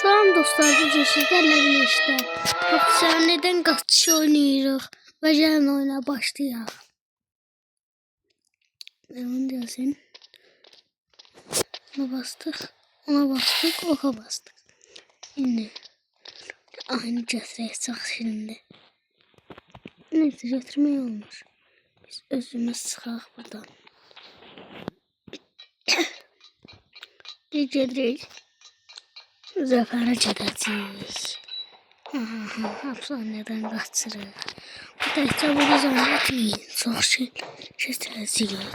Salam dostlar, bugün sizlerle birlikte hapishaneden kaçış oynayırıq ve gəlin oyuna başlayaq. Onu diyorsun. Ona bastık, oka bastık. Şimdi aynı götürəcək şimdi. Neyse götürmək olmur. Biz özümüz çıxaq buradan. Gedirik. Zəfərə gedəcəyik. Hapishaneden qaçırıq. Bu təkcə bunu zaman etməyin. Çox şey keçəcəyik.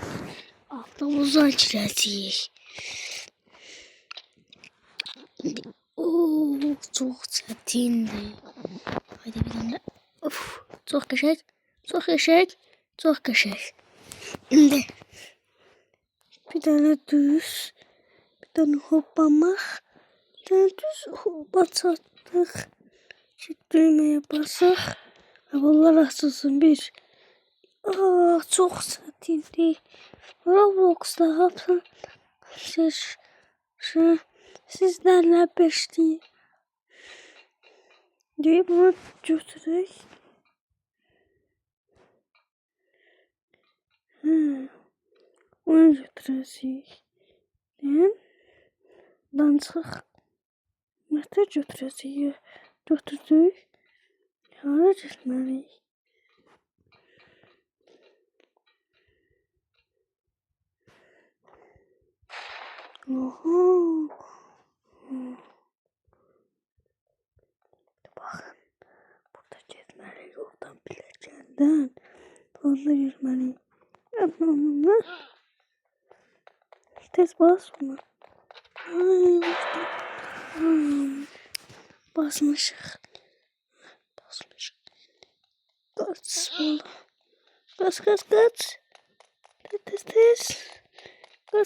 Avtobusa girəcəyik. Ooo, çox çətindir. Haydi bir dənə. Of, çox qəşəng. Çox qəşəng. Çox qəşəng. İndi bir dənə düz, bir dənə hoppamaq. Bir dənə düz hoppa çatdıq. Düğmeye basaq və bunlar açılsın. Bir. Çox çətindir. Roblox'da hapsan sizlərlə beşliyim. Deyib bunu götürək. Onu götürəcəyik. Dançıq. Mətə götürəcəyik. Götürdük. Hara getməliyik? Oho. Baxın. Burada getməliyik. Oradan biləcəndən. Orada getməliyik. Tez bas bunu. Basmışıq. Kaç. Kaç. Tez.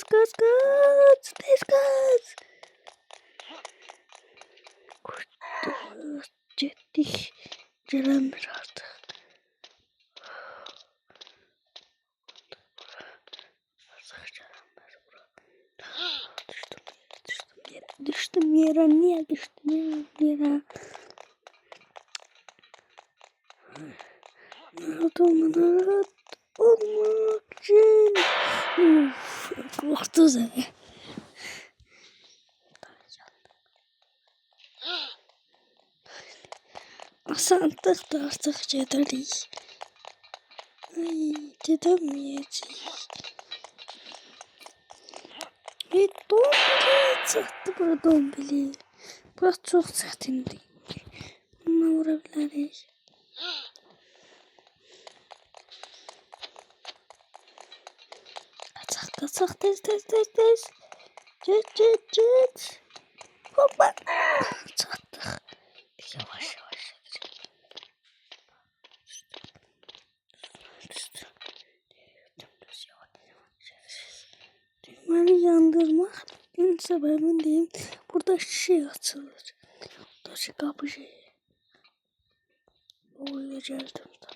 Kaç. Tez kaç. Getdik. Gələnmir artıq. Düştüm yere. Niye düştüm yere? Nerede olmak için? Korktu seni. Sandık da artık giderik. Ay, gidemeyeceğiz. Bir dombili çıktı bura dombili. Burası çok çətindir. Buna vurabiliriz. Kaçaq tez. Get. Hoppa. Çatdıq. Yavaş. Düğməni yandırmaq benim səbəbim deyim. Burada şey açılır. Buradakı qapı şeyi. Oraya gəldim da.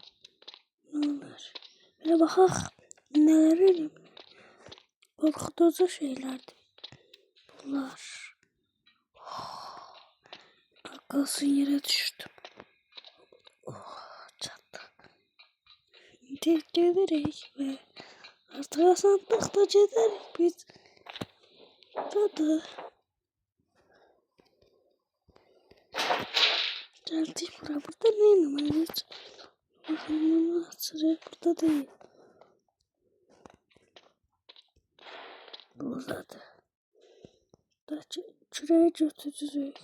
Ne olur? Belə baxaq. Nələr elim? Qorxuducu şeylərdir. Bunlar. Qalsın yerə düşdüm. Çatdı. Gedirik və artıq asanlıqda gedərik biz. Dadı. Gəldik bura. Burada nə eləməliyik? Bunu açırıq. Burada deyil. Buradadır. Buradakı kürəyi götürürük.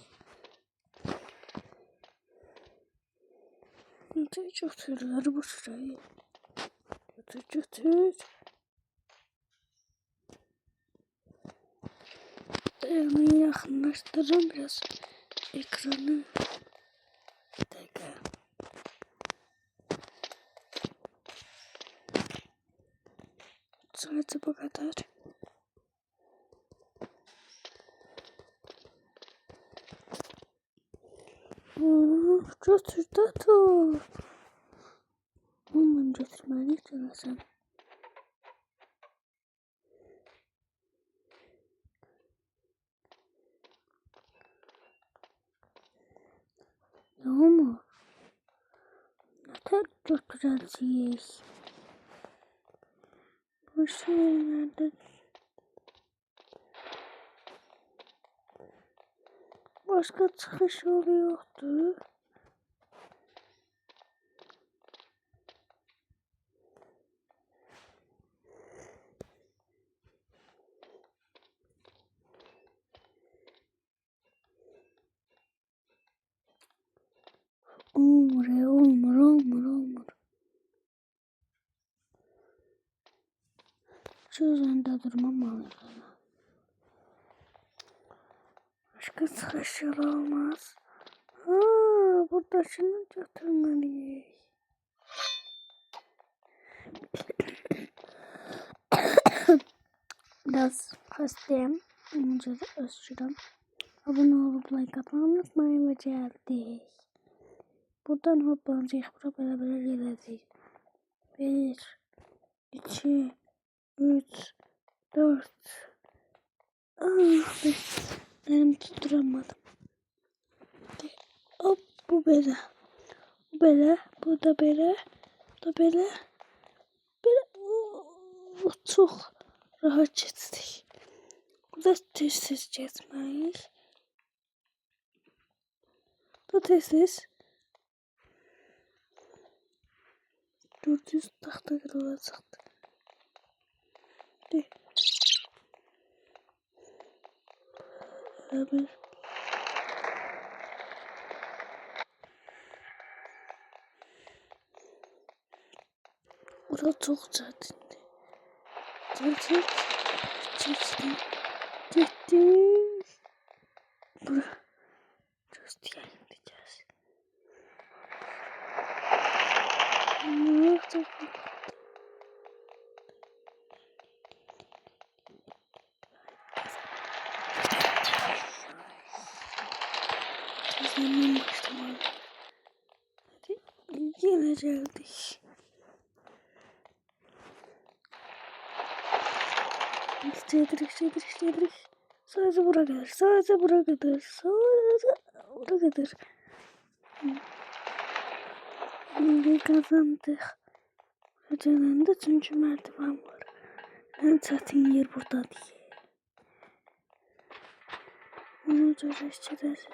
Necə götürürlər bu kürəyi? Götür. Dayanın, yaxınlaşdırın biraz ekranı. Bir dəqiqə. Sadəcə bu qədər. Götür də tut. Onunla götürməliyik görəsən. Yağmur. Neden götüreceğiz? Bu şey nerede? Başka çıkış yolu yoktu. Olmur. Şu üzerinde durmam lazım. Başka çıkış yolu olmaz. Burada şunu götürmeliyiz. Biraz hastayım. Önce de öksürüm. Abone olup like atmayı unutmayın ve geldik. Buradan hoplanacağız. Buraya beraber geleceğiz. 1, 2, 3, 4. Elimi tutturamadım. Hop bu böyle. Bu böyle. Bu da böyle. Bu da böyle. Çok rahat geçtik. Burada tez geçmeyiz. Bu tez. 400 tahta olacaktı. Beraber. Burada çok çatindi. Çektim. Buraya. Göstereyim diyeceğiz. Hemen başlamalıyım. Hadi yine geldik. Cedrik. Sadece buraya kadar. Şimdi kazandık. Öcelende çünkü merdiven var. En çetin yer burada diye. Onu görüşeceğiz.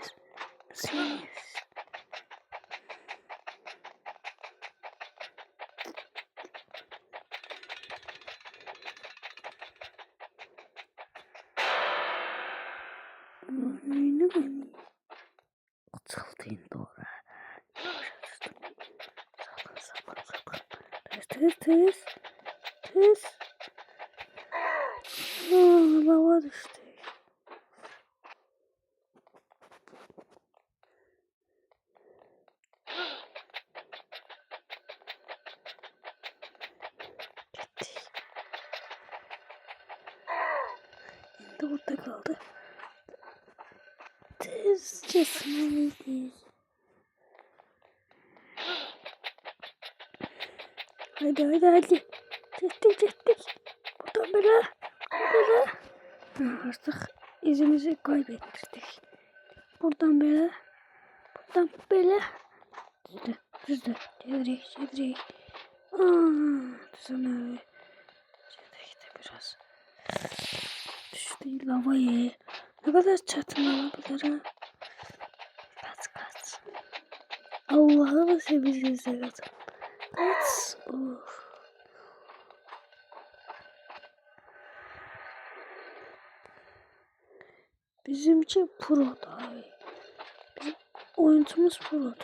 Oynamam. Açıldığın doğru. Sakın. Tez. Lava düştü. Şimdi burada kaldı. Tezcesine Hadi. Çektik. Buradan böyle. Artık izimizi kaybettirdik. Buradan böyle. Düzdü. Çeviri. Düzene. Çevirikti biraz. Düştü lavaya. Ne kadar çatın olabilir ha? Kaç. Allah'ını seversen kaç. Bizimki pro abi. Bizim oyuncumuz pro'du.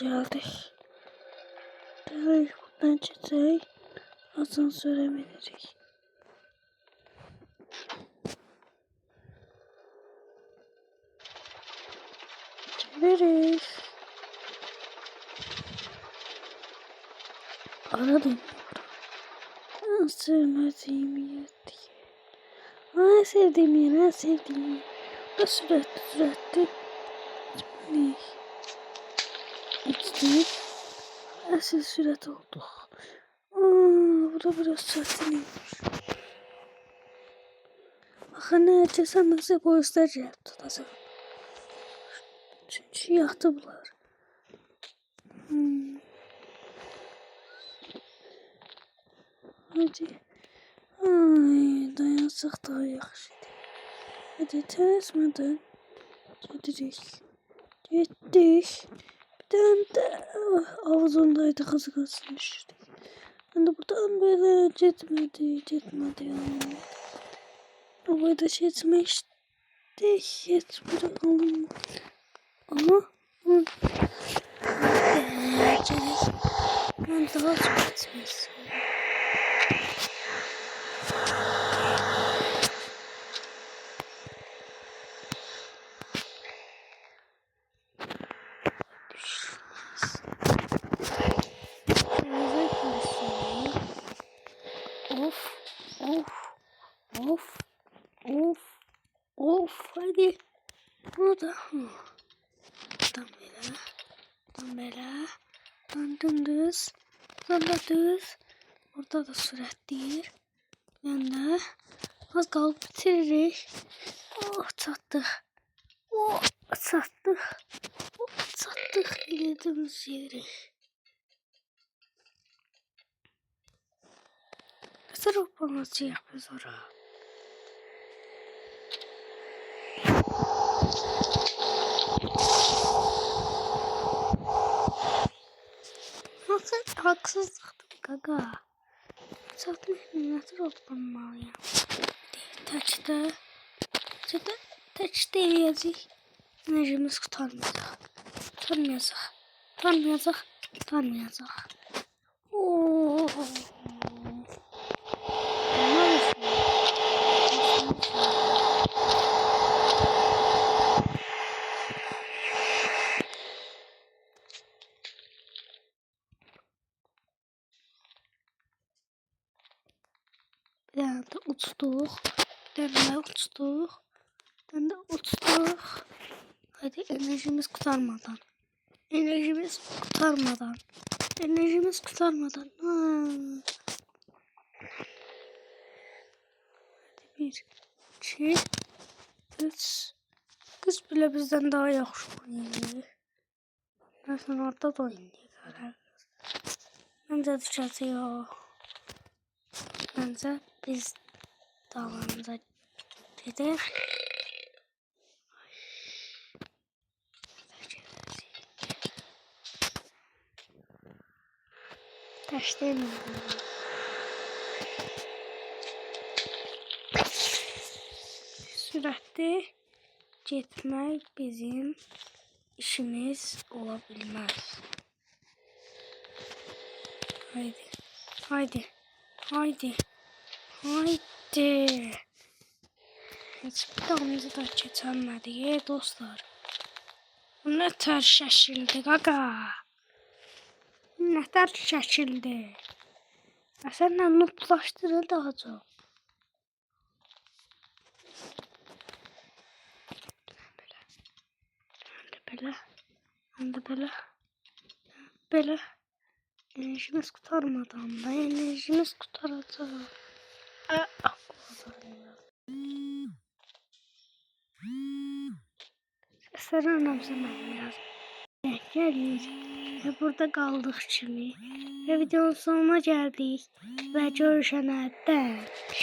Geldik. Direkt buradan çıkacak. Asansöre binecek. Çeviririz. Aradım. En sevmediğim yer diye. En sevdiğim yer. Bu sürekli. Ne? İçti. Asıl sürat oldu. Burada biraz çatınıymış. Bakın ne açırsam nasıl göstereceğim. Tutacağım. Çünkü yatıblar. Hadi. Ay, dayansaq daha yaxşıdır. Hadi tələsmədən gedirik. Getdik. Bir tane de avuzundaydı kızı kasmıştı. Ben de buradan böyle gitmedi yani. Havayı da geçmişti. Geçmedi alınmadı. Ama ben daha çok gitmek istiyorum. Of hadi. Burada. Tam böyle. Döndüz. Sonra düz. Orada da süratlir. Yani az kalıp bitiririk. Oh çattık. Oh çattık. Oh çattık. Elediğimiz yeri. Nasıl hoplaması yapıyoruz oraya? Haksızlıktı gaga. Satmış nasıl hoplanmalıyım? Taçta yazıyor. Enerjimiz tutarmayacak. Oo. Bir tane de uçtuk. Hadi enerjimiz kurtarmadan. Hadi 1, 2, 3. Kız bile bizden daha yaxşı oynayır. Nasıl orada da oynayır. Bence düşəcək. Bence biz dağlarımıza gidelim. Taşlayalım. Süratli gitmek bizim işimiz olabilmez. Haydi. Hiçbir damızı da geçemedik dostlar. Bu ne ters şəkildir qaqa. Ne ters şəkildir. Sənlə nutlaşdırır daha çox. Böyle. Enerjimiz kurtarmadan da enerjimiz kurtaracak. Sesleri önemsemedim biraz. Geldik ve burada kaldık şimdi. Ve videonun sonuna geldik. Ve görüşene dek.